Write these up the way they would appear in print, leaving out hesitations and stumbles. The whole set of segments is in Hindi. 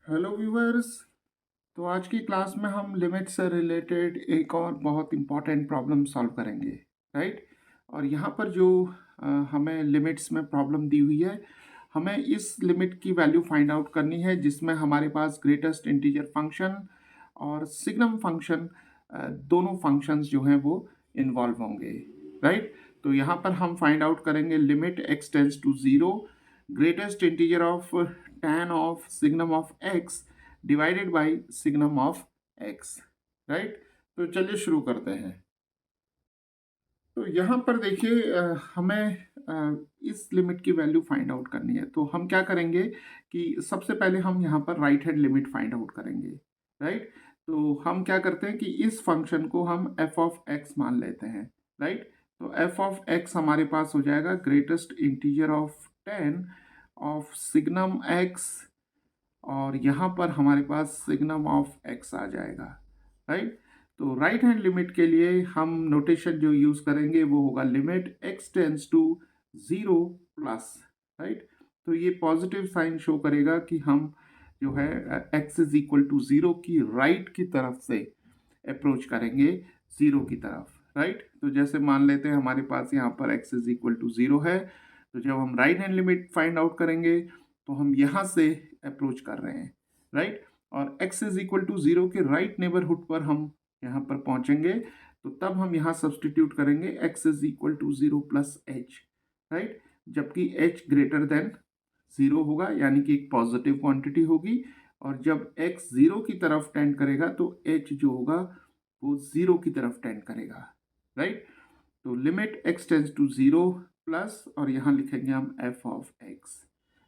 Hello viewers. तो आज की क्लास में हम लिमिट से रिलेटेड एक और बहुत इम्पॉर्टेंट प्रॉब्लम सॉल्व करेंगे, राइट। और यहाँ पर जो हमें लिमिट्स में प्रॉब्लम दी हुई है, हमें इस लिमिट की वैल्यू फाइंड आउट करनी है जिसमें हमारे पास ग्रेटेस्ट इंटीजर फंक्शन और सिग्नम फंक्शन दोनों फंक्शंस जो हैं वो इन्वॉल्व होंगे, राइट। तो यहाँ पर हम फाइंड आउट करेंगे limit x tends to zero greatest integer of tan of signum of x divided by signum of x, right. तो चलिए शुरू करते हैं। तो यहाँ पर देखिए हमें इस लिमिट की वैल्यू फाइंड आउट करनी है। तो हम क्या करेंगे कि सबसे पहले हम यहाँ पर right hand limit find out करेंगे, राइट। तो हम क्या करते हैं कि इस फंक्शन को हम f ऑफ x मान लेते हैं, राइट। तो f ऑफ x हमारे पास हो जाएगा greatest integer of 10 of signum x, और यहाँ पर हमारे पास सिग्नम ऑफ x आ जाएगा, राइट। तो राइट हैंड लिमिट के लिए हम नोटेशन जो यूज़ करेंगे वो होगा limit x tends to zero plus, right. तो ये पॉजिटिव साइन शो करेगा कि हम जो है x is equal to zero की राइट की तरफ से अप्रोच करेंगे, ज़ीरो की तरफ, राइट। तो जैसे मान लेते हैं हमारे पास यहाँ पर x is equal to zero है, तो जब हम right hand limit find out करेंगे तो हम यहाँ से अप्रोच कर रहे हैं, राइट। और x is equal to zero के राइट नेबरहुड पर हम यहाँ पर पहुँचेंगे, तो तब हम यहाँ सब्सटीट्यूट करेंगे x is equal to zero plus h, right. जबकि h ग्रेटर देन ज़ीरो होगा, यानी कि एक पॉजिटिव क्वांटिटी होगी, और जब x ज़ीरो की तरफ टेंड करेगा तो h जो होगा वो ज़ीरो की तरफ टेंड करेगा, राइट। तो limit x tends to zero plus, और यहाँ लिखेंगे हम f ऑफ x।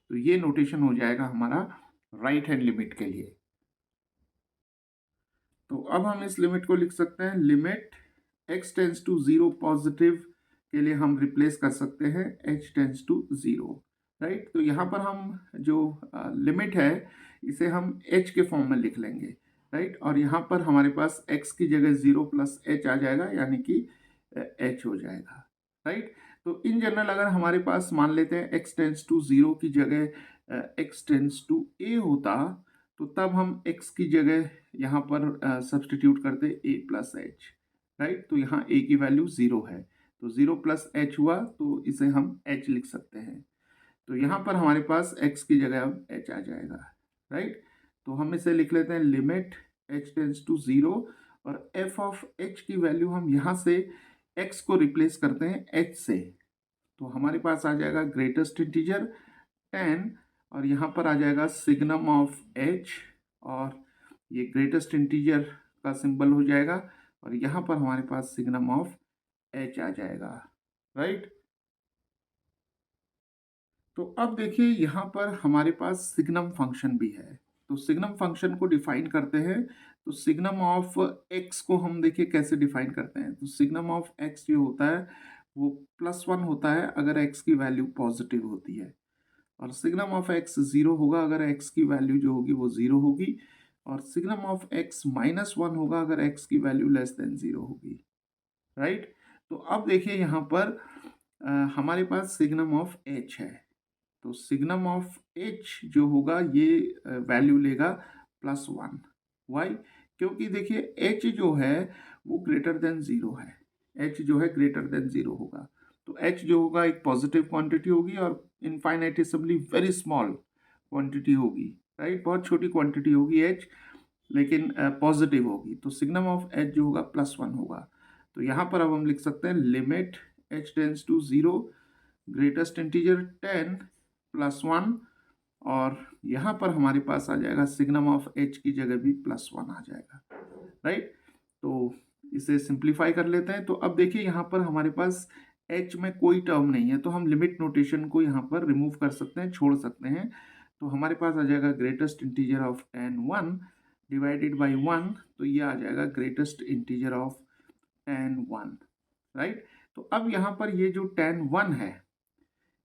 तो ये नोटेशन हो जाएगा हमारा राइट हैंड लिमिट के लिए। तो अब हम इस लिमिट को लिख सकते हैं limit x tends to zero positive के लिए हम रिप्लेस कर सकते हैं h tends to zero, right. तो यहाँ पर हम जो लिमिट है इसे हम h के फॉर्म में लिख लेंगे, राइट। और यहाँ पर हमारे पास x की जगह ज़ीरो प्लस h आ जाएगा, यानी कि h हो जाएगा, राइट। तो इन जनरल अगर हमारे पास मान लेते हैं x टेंड्स टू ज़ीरो की जगह x टेंड्स टू a होता, तो तब हम x की जगह यहाँ पर सब्सटीट्यूट करते a प्लस एच, राइट। तो यहाँ a की वैल्यू ज़ीरो है, तो ज़ीरो प्लस एच हुआ, तो इसे हम h लिख सकते हैं। तो यहाँ पर हमारे पास x की जगह अब h आ जाएगा, राइट। तो हम इसे लिख लेते हैं limit h tends to zero, और f ऑफ h की वैल्यू हम यहाँ से x को रिप्लेस करते हैं h से, तो हमारे पास आ जाएगा ग्रेटेस्ट इंटीजर 10, और यहाँ पर आ जाएगा सिग्नम ऑफ h, और ये ग्रेटेस्ट इंटीजर का सिंबल हो जाएगा, और यहाँ पर हमारे पास सिग्नम ऑफ h आ जाएगा, राइट। तो अब देखिए यहाँ पर हमारे पास सिग्नम फंक्शन भी है। तो सिग्नम फंक्शन को डिफाइन करते हैं। तो सिग्नम ऑफ x को हम देखिए कैसे डिफाइन करते हैं। तो सिग्नम ऑफ x जो होता है वो +1 होता है अगर x की वैल्यू पॉजिटिव होती है, और सिग्नम ऑफ x ज़ीरो होगा अगर x की वैल्यू जो होगी वो ज़ीरो होगी, और सिग्नम ऑफ x -1 होगा अगर x की वैल्यू लेस देन ज़ीरो होगी, राइट। तो अब देखिए यहाँ पर हमारे पास सिग्नम ऑफ h है। तो सिग्नम ऑफ h जो होगा ये वैल्यू लेगा +1। वाई? क्योंकि देखिए h जो है वो ग्रेटर देन ज़ीरो है, h जो है ग्रेटर देन ज़ीरो होगा, तो h जो होगा एक पॉजिटिव क्वांटिटी होगी और इनफाइनाइटेसिमली वेरी स्मॉल क्वांटिटी होगी, राइट। बहुत छोटी क्वांटिटी होगी h, लेकिन पॉजिटिव होगी, तो सिग्नम ऑफ h जो होगा +1 होगा। तो यहाँ पर अब हम लिख सकते हैं limit h tends to zero greatest integer 10 +1, और यहाँ पर हमारे पास आ जाएगा सिग्नम ऑफ h की जगह भी +1 आ जाएगा, राइट। तो इसे सिंप्लीफाई कर लेते हैं। तो अब देखिए यहाँ पर हमारे पास h में कोई टर्म नहीं है, तो हम लिमिट नोटेशन को यहाँ पर रिमूव कर सकते हैं, छोड़ सकते हैं। तो हमारे पास आ जाएगा greatest integer of 10 1 divided by 1, तो ये आ जाएगा ग्रेटेस्ट इंटीजर ऑफ 10 1, राइट। तो अब यहाँ पर ये जो 10 1 है,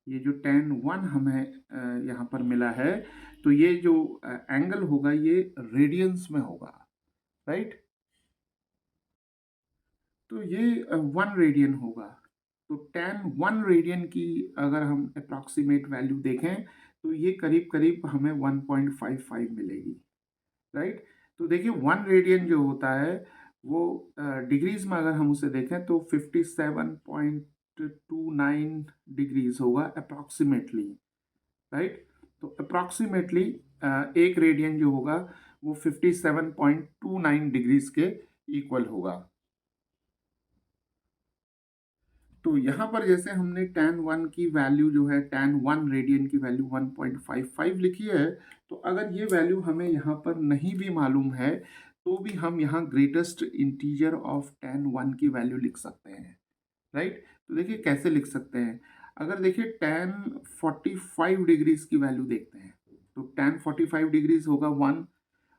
ये जो tan 1 हमें यहाँ पर मिला है, तो ये जो एंगल होगा ये रेडियंस में होगा, राइट। तो ये 1 रेडियन होगा। तो tan 1 रेडियन की अगर हम अप्रॉक्सीमेट वैल्यू देखें तो ये करीब करीब हमें 1.55 मिलेगी, राइट। तो देखिए 1 रेडियन जो होता है वो डिग्रीज में अगर हम उसे देखें तो 57.29 डिग्रीज होगा अप्रॉक्सीमेटली, राइट। तो अप्रॉक्सीमेटली 1 रेडियन जो होगा वो 57.29 डिग्रीज के इक्वल होगा। तो यहाँ पर जैसे हमने tan 1 की वैल्यू जो है tan 1 रेडियन की वैल्यू 1.55 लिखी है, तो अगर ये वैल्यू हमें यहाँ पर नहीं भी मालूम है तो भी हम यहाँ ग्रेटेस्ट इंटीजर ऑफ tan 1 की वैल्यू लिख सकते हैं, राइट। तो देखिए कैसे लिख सकते हैं। अगर देखिए tan 45 डिग्रीज की वैल्यू देखते हैं तो tan 45 डिग्रीज होगा 1,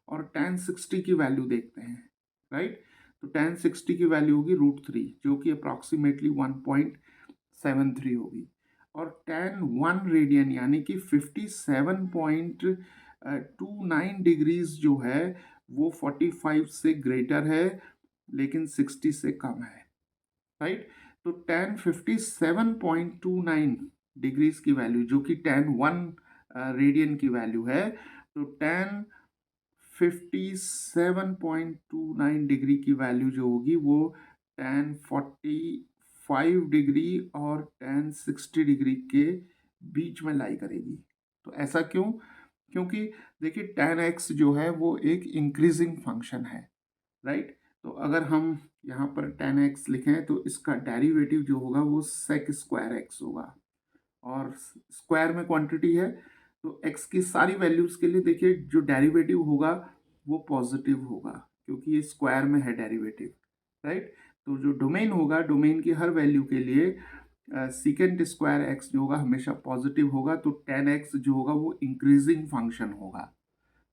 और tan 60 की वैल्यू देखते हैं, राइट। तो tan 60 की वैल्यू होगी √3 जो कि अप्रॉक्सीमेटली 1.73 होगी, और tan 1 रेडियन यानी कि 57.29 डिग्रीज जो है वो 45 से ग्रेटर है लेकिन 60 से कम है, राइट। तो tan 57.29 डिग्रीज की वैल्यू जो कि tan 1 रेडियन की वैल्यू है, तो tan 57.29 डिग्री की वैल्यू जो होगी वो tan 45 डिग्री और tan 60 डिग्री के बीच में लाई करेगी। तो ऐसा क्यों? क्योंकि देखिए tan x जो है वो एक इंक्रीजिंग फंक्शन है, राइट। तो अगर हम यहाँ पर tan x लिखें तो इसका डेरिवेटिव जो होगा वो sec स्क्वायर x होगा, और स्क्वायर में क्वांटिटी है तो x की सारी वैल्यूज के लिए देखिए जो डेरिवेटिव होगा वो पॉजिटिव होगा क्योंकि ये स्क्वायर में है डेरिवेटिव, राइट। तो जो डोमेन होगा, डोमेन की हर वैल्यू के लिए सीकेंट स्क्वायर x जो होगा हमेशा पॉजिटिव होगा, तो tan x जो होगा वो इंक्रीजिंग फंक्शन होगा।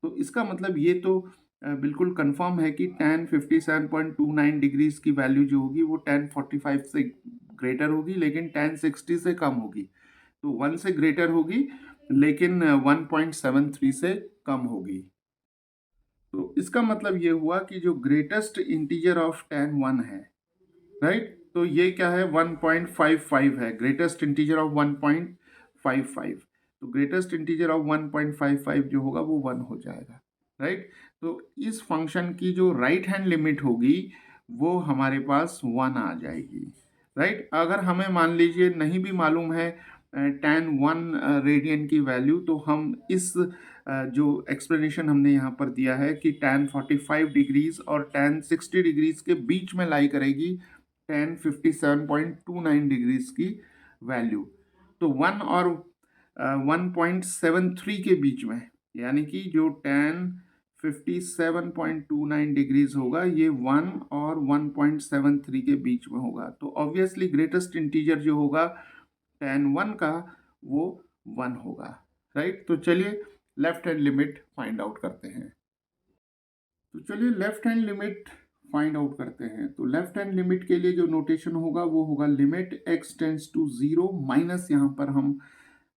तो इसका मतलब ये तो बिल्कुल कंफर्म है कि tan 57.29 डिग्रीज की वैल्यू जो होगी वो tan 45 से ग्रेटर होगी लेकिन tan 60 से कम होगी। तो 1 से ग्रेटर होगी लेकिन 1.73 से कम होगी। तो इसका मतलब ये हुआ कि जो ग्रेटेस्ट इंटीजर ऑफ tan 1 है, राइट, तो ये क्या है 1.55 है, ग्रेटेस्ट इंटीजर ऑफ 1.55। तो ग्रेटेस्ट इंटीजर ऑफ 1.55 जो होगा वो 1 हो जाएगा, राइट। तो इस फंक्शन की जो राइट हैंड लिमिट होगी वो हमारे पास 1 आ जाएगी, राइट। अगर हमें मान लीजिए नहीं भी मालूम है tan 1 रेडियन की वैल्यू, तो हम इस जो एक्सप्लेनेशन हमने यहाँ पर दिया है कि tan 45 डिग्रीज और tan 60 डिग्रीज के बीच में लाई करेगी tan 57.29 डिग्रीज की वैल्यू। तो 1 और 1.73 के बीच में, यानी कि जो tan 57.29 डिग्रीज होगा ये 1 और 1.73 के बीच में होगा। तो ऑब्वियसली ग्रेटेस्ट इंटीजर जो होगा tan 1 का वो 1 होगा, राइट। तो चलिए left hand limit find out करते हैं। तो चलिए left hand limit find out करते हैं। तो लेफ्ट हैंड लिमिट के लिए जो नोटेशन होगा वो होगा limit x tends to 0 minus यहाँ पर हम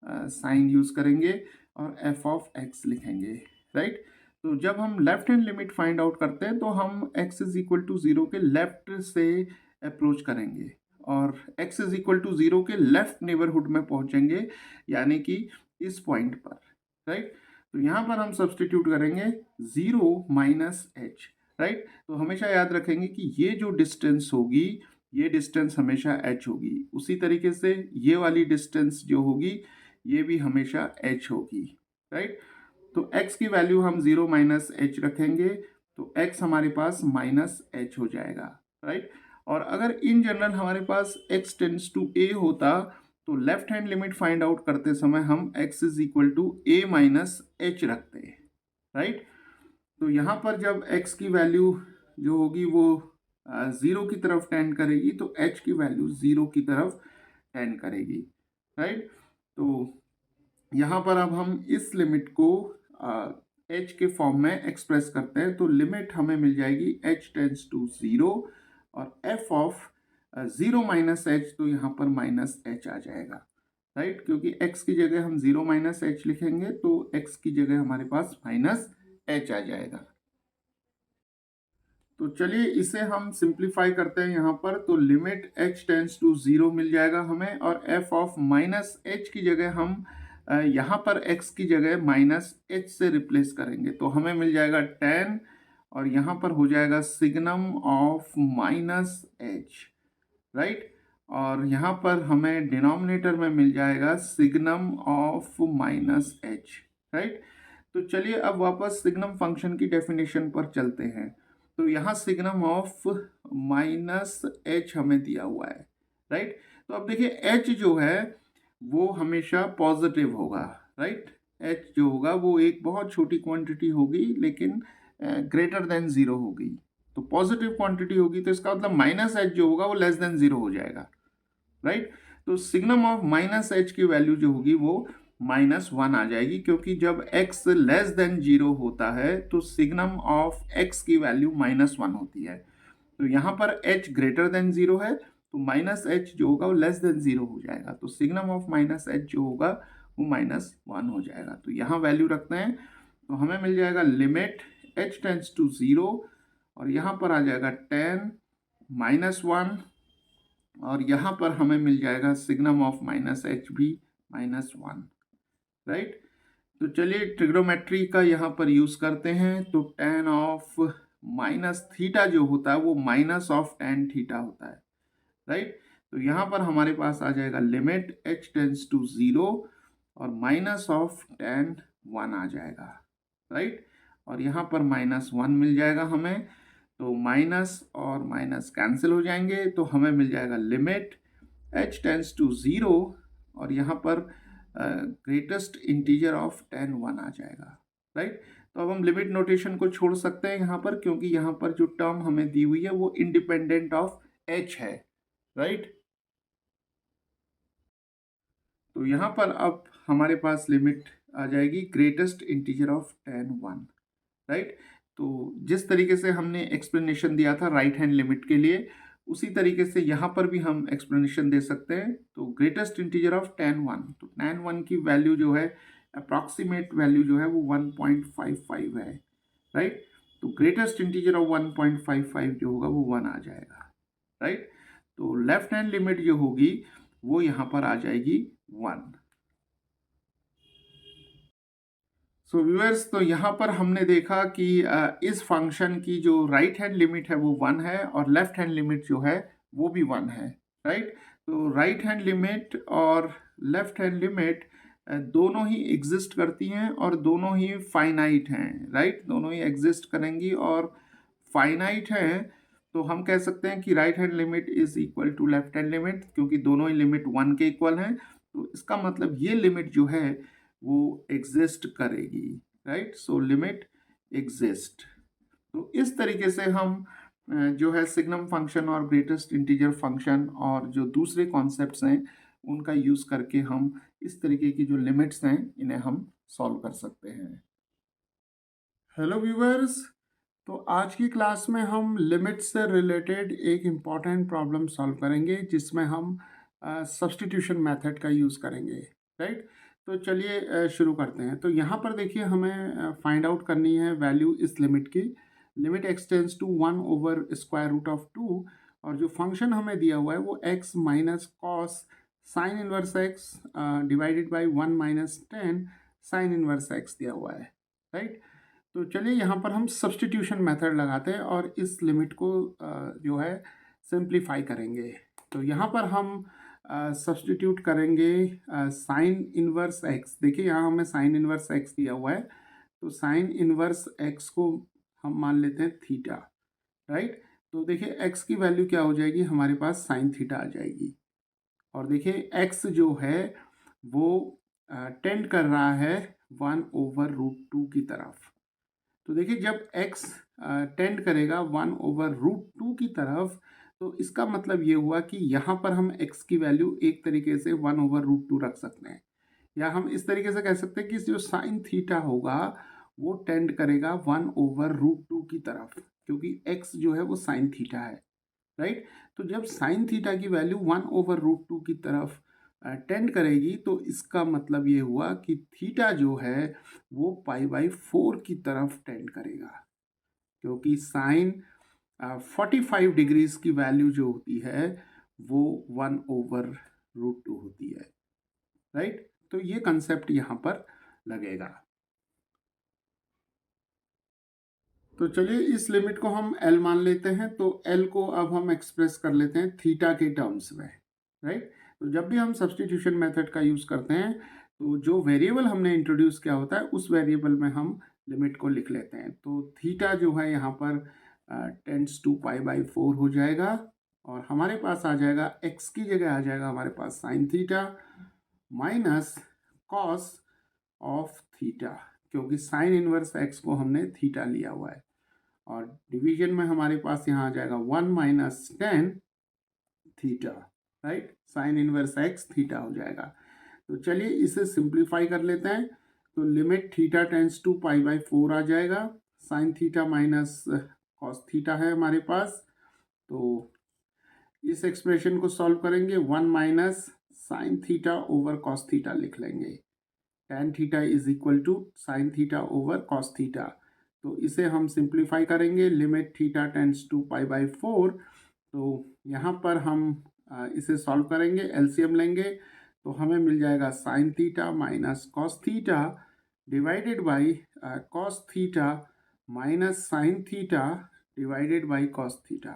साइन यूज करेंगे और f ऑफ x लिखेंगे, राइट। तो जब हम left hand limit find out करते हैं तो हम x इज इक्वल टू 0 के लेफ्ट से अप्रोच करेंगे और x इज इक्वल टू 0 के लेफ्ट नेबरहुड में पहुंचेंगे, यानी कि इस पॉइंट पर, राइट। तो यहाँ पर हम सब्सटीट्यूट करेंगे 0 माइनस एच, राइट। तो हमेशा याद रखेंगे कि ये जो डिस्टेंस होगी ये डिस्टेंस हमेशा h होगी, उसी तरीके से ये वाली डिस्टेंस जो होगी ये भी हमेशा h होगी, राइट। तो x की वैल्यू हम 0 माइनस एच रखेंगे तो x हमारे पास माइनस एच हो जाएगा, राइट। और अगर इन जनरल हमारे पास x टेंड्स टू a होता तो left hand limit find out करते समय हम x is equal to a minus h रखते हैं, राइट। तो यहाँ पर जब x की वैल्यू जो होगी वो 0 की तरफ टेंड करेगी तो h की वैल्यू 0 की तरफ टेंड करेगी, राइट। तो यहाँ पर अब हम इस लिमिट को h के फॉर्म में एक्सप्रेस करते हैं। तो लिमिट हमें मिल जाएगी h टेंड्स टू 0 और f ऑफ 0 माइनस एच, तो यहाँ पर माइनस एच आ जाएगा, राइट। क्योंकि x की जगह हम 0 माइनस एच लिखेंगे तो x की जगह हमारे पास माइनस एच आ जाएगा। तो चलिए इसे हम सिंप्लीफाई करते हैं यहाँ पर। तो लिमिट h टेंड्स टू 0 मिल जाएगा हमें और f ऑफ माइनस एच की जगह हम यहाँ पर x की जगह माइनस एच से रिप्लेस करेंगे तो हमें मिल जाएगा 10 और यहाँ पर हो जाएगा signum of minus h, right. और यहाँ पर हमें डिनोमिनेटर में मिल जाएगा signum of minus h, right. तो चलिए अब वापस सिग्नम फंक्शन की डेफिनेशन पर चलते हैं। तो यहाँ सिग्नम ऑफ माइनस एच हमें दिया हुआ है, राइट। तो अब देखिए एच जो है वो हमेशा पॉजिटिव होगा, राइट। एच जो होगा वो एक बहुत छोटी क्वांटिटी होगी लेकिन ग्रेटर देन ज़ीरो होगी। तो पॉजिटिव क्वांटिटी होगी तो इसका मतलब माइनस एच जो होगा वो लेस देन ज़ीरो हो जाएगा, राइट। तो सिग्नम ऑफ माइनस एच की वैल्यू जो होगी वो -1 आ जाएगी, क्योंकि जब x लेस देन 0 होता है तो सिग्नम ऑफ x की वैल्यू -1 होती है। तो यहाँ पर h ग्रेटर देन 0 है तो -h जो होगा वो लेस देन 0 हो जाएगा, तो सिग्नम ऑफ -h जो होगा वो -1 हो जाएगा। तो यहाँ वैल्यू रखते हैं तो हमें मिल जाएगा लिमिट h टेंड्स टू 0 और यहाँ पर आ जाएगा 10 -1 और यहाँ पर हमें मिल जाएगा सिग्नम ऑफ -h भी -1, राइट। तो चलिए ट्रिग्नोमेट्री का यहाँ पर यूज़ करते हैं। तो tan ऑफ माइनस थीटा जो होता है वो माइनस ऑफ tan थीटा होता है, राइट। तो यहाँ पर हमारे पास आ जाएगा लिमिट h टेंड्स टू 0 और माइनस ऑफ tan 1 आ जाएगा, राइट। और यहाँ पर -1 मिल जाएगा हमें, तो माइनस और माइनस कैंसिल हो जाएंगे तो हमें मिल जाएगा लिमिट h टेंड्स टू 0 और यहाँ पर ग्रेटेस्ट इंटीजर ऑफ tan 1 आ जाएगा, राइट। तो अब हम लिमिट नोटेशन को छोड़ सकते हैं यहाँ पर, क्योंकि यहाँ पर जो टर्म हमें दी हुई है वो इंडिपेंडेंट ऑफ h है, राइट। तो यहाँ पर अब हमारे पास लिमिट आ जाएगी greatest integer of tan 1, right. तो जिस तरीके से हमने एक्सप्लेनेशन दिया था राइट हैंड लिमिट के लिए, उसी तरीके से यहाँ पर भी हम एक्सप्लेनेशन दे सकते हैं। तो ग्रेटेस्ट इंटीजर ऑफ tan 1, तो tan 1 की वैल्यू जो है अप्रॉक्सीमेट वैल्यू जो है वो 1.55 है, राइट। तो ग्रेटेस्ट इंटीजर ऑफ 1.55 जो होगा वो 1 आ जाएगा, राइट। तो लेफ्ट हैंड लिमिट जो होगी वो यहाँ पर आ जाएगी 1। सो व्यूअर्स, तो यहाँ पर हमने देखा कि इस फंक्शन की जो राइट हैंड लिमिट है वो 1 है और लेफ्ट हैंड लिमिट जो है वो भी 1 है, राइट। तो राइट हैंड लिमिट और लेफ्ट हैंड लिमिट दोनों ही एग्जिस्ट करती हैं और दोनों ही फाइनाइट हैं, राइट। दोनों ही एग्जिस्ट करेंगी और फाइनाइट हैं। तो हम कह सकते हैं कि right hand limit is equal to left hand limit, क्योंकि दोनों ही लिमिट 1 के इक्वल हैं। तो इसका मतलब ये लिमिट जो है वो एग्जिस्ट करेगी, राइट। So limit exist. तो इस तरीके से हम जो है सिग्नम फंक्शन और ग्रेटेस्ट इंटीजर फंक्शन और जो दूसरे कॉन्सेप्ट्स हैं उनका यूज़ करके हम इस तरीके की जो लिमिट्स हैं इन्हें हम सॉल्व कर सकते हैं। हेलो व्यूअर्स, तो आज की क्लास में हम लिमिट से रिलेटेड एक इम्पॉर्टेंट प्रॉब्लम सॉल्व करेंगे जिसमें हम सब्स्टिट्यूशन मेथड का यूज़ करेंगे, राइट। तो चलिए शुरू करते हैं। तो यहाँ पर देखिए हमें फाइंड आउट करनी है वैल्यू इस लिमिट की। Limit x tends to 1 over square root of 2 और जो फंक्शन हमें दिया हुआ है वो x minus cos sine inverse x divided by 1 minus 10 sign inverse x दिया हुआ है, राइट। तो चलिए यहाँ पर हम सब्स्टिट्यूशन मेथड लगाते हैं और इस लिमिट को जो है सिंप्लीफाई करेंगे। तो यहाँ पर हम सब्स्टिट्यूट करेंगे साइन इनवर्स एक्स। देखिए यहाँ हमें साइन इनवर्स एक्स दिया हुआ है, तो साइन इनवर्स एक्स को हम मान लेते हैं थीटा, राइट। तो देखिए एक्स की वैल्यू क्या हो जाएगी, हमारे पास साइन थीटा आ जाएगी। और देखिए एक्स जो है वो टेंड कर रहा है 1/√2 की तरफ। तो देखिए जब x टेंड करेगा 1/√2 की तरफ, तो इसका मतलब ये हुआ कि यहाँ पर हम x की वैल्यू एक तरीके से 1/√2 रख सकते हैं, या हम इस तरीके से कह सकते हैं कि जो साइन थीटा होगा वो टेंड करेगा 1/√2 की तरफ, क्योंकि x जो है वो साइन थीटा है, राइट। तो जब साइन थीटा की वैल्यू 1/√2 की तरफ टेंड करेगी तो इसका मतलब ये हुआ कि थीटा जो है वो π/4 की तरफ टेंड करेगा, क्योंकि साइन 45 डिग्रीज की वैल्यू जो होती है वो 1/√2 होती है, राइट। तो ये कंसेप्ट यहाँ पर लगेगा। तो चलिए इस लिमिट को हम L मान लेते हैं। तो L को अब हम एक्सप्रेस कर लेते हैं थीटा के टर्म्स में, राइट। तो जब भी हम सब्स्टिट्यूशन मेथड का यूज़ करते हैं तो जो वेरिएबल हमने इंट्रोड्यूस किया होता है उस वेरिएबल में हम लिमिट को लिख लेते हैं। तो थीटा जो है यहाँ पर टेंड्स टू π/4 हो जाएगा और हमारे पास आ जाएगा x की जगह आ जाएगा हमारे पास sine theta minus cos of theta, क्योंकि साइन इनवर्स x को हमने थीटा लिया हुआ है। और डिवीजन में हमारे पास यहाँ आ जाएगा 1 minus tan theta, right. Sine inverse x theta हो जाएगा। तो चलिए इसे सिंप्लीफाई कर लेते हैं। तो लिमिट थीटा टेंस टू π/4 आ जाएगा। Sign theta minus cos theta है हमारे पास। तो इस एक्सप्रेशन को सॉल्व करेंगे, 1 minus sine theta over cos theta लिख लेंगे। tan theta is equal to sine theta over cos theta. तो इसे हम सिंप्लीफाई करेंगे, लिमिट थीटा टेंस टू π/4। तो यहाँ पर हम इसे सॉल्व करेंगे, एलसीएम लेंगे तो हमें मिल जाएगा sign theta minus cos theta divided by cos theta minus sine theta divided by cos theta,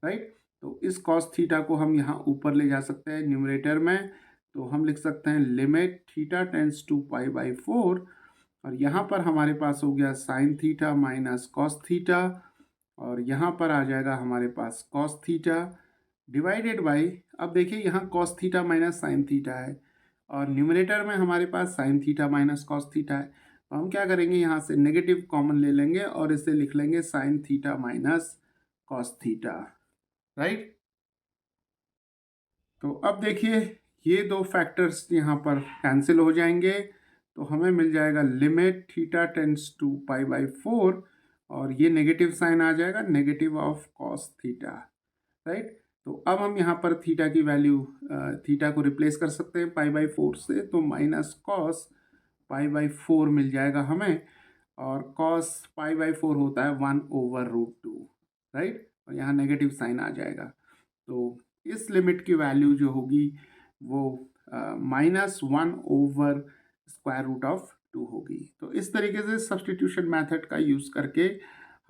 right. तो इस कॉस थीटा को हम यहाँ ऊपर ले जा सकते हैं न्यूमरेटर में। तो हम लिख सकते हैं लिमिट थीटा टेंस टू π/4 और यहाँ पर हमारे पास हो गया sine theta minus cos theta और यहाँ पर आ जाएगा हमारे पास कॉस थीटा डिवाइडेड बाई, अब देखिए यहाँ cos theta minus sine theta है और न्यूमरेटर में हमारे पास sine theta minus cos theta है। तो हम क्या करेंगे, यहाँ से नेगेटिव कॉमन ले लेंगे और इसे लिख लेंगे sign theta minus cos theta, right. तो अब देखिए ये दो फैक्टर्स यहाँ पर कैंसिल हो जाएंगे तो हमें मिल जाएगा लिमिट थीटा टेंस टू π/4 और ये नेगेटिव साइन आ जाएगा, negative of cos theta, right. तो अब हम यहाँ पर थीटा की वैल्यू थीटा को रिप्लेस कर सकते हैं π/4 से। तो माइनस कॉस π/4 मिल जाएगा हमें और कॉस π/4 होता है 1/√2, राइट। और यहाँ नेगेटिव साइन आ जाएगा। तो इस लिमिट की वैल्यू जो होगी वो -1/√2 होगी। तो इस तरीके से सब्स्टिट्यूशन मेथड का यूज़ करके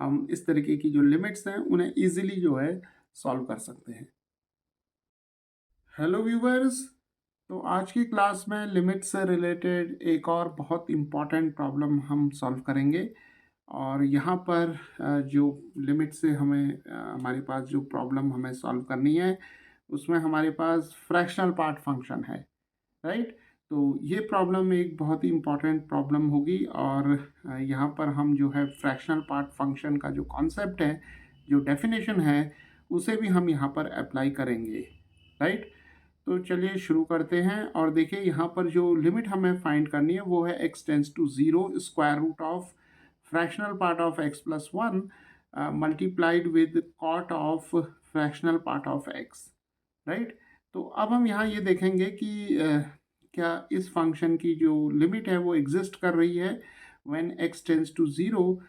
हम इस तरीके की जो लिमिट्स हैं उन्हें इजीली जो है सॉल्व कर सकते हैं। हेलो व्यूवर्स, तो आज की क्लास में लिमिट से रिलेटेड एक और बहुत इम्पॉर्टेंट प्रॉब्लम हम सॉल्व करेंगे। और यहाँ पर जो लिमिट से हमारे पास जो प्रॉब्लम हमें सॉल्व करनी है उसमें हमारे पास फ्रैक्शनल पार्ट फंक्शन है, राइट। तो ये प्रॉब्लम एक बहुत ही इम्पॉर्टेंट प्रॉब्लम होगी और यहाँ पर हम जो है फ्रैक्शनल पार्ट फंक्शन का जो कॉन्सेप्ट है, जो डेफिनेशन है, उसे भी हम यहाँ पर अप्लाई करेंगे, राइट। तो चलिए शुरू करते हैं और देखिए यहाँ पर जो लिमिट हमें फाइंड करनी है वो है x tends to 0 square root of fractional part of x+1 multiplied with cot of fractional part of x, right. तो अब हम यहाँ ये देखेंगे कि क्या इस फंक्शन की जो लिमिट है वो एग्जिस्ट कर रही है व्हेन x टेंस टू 0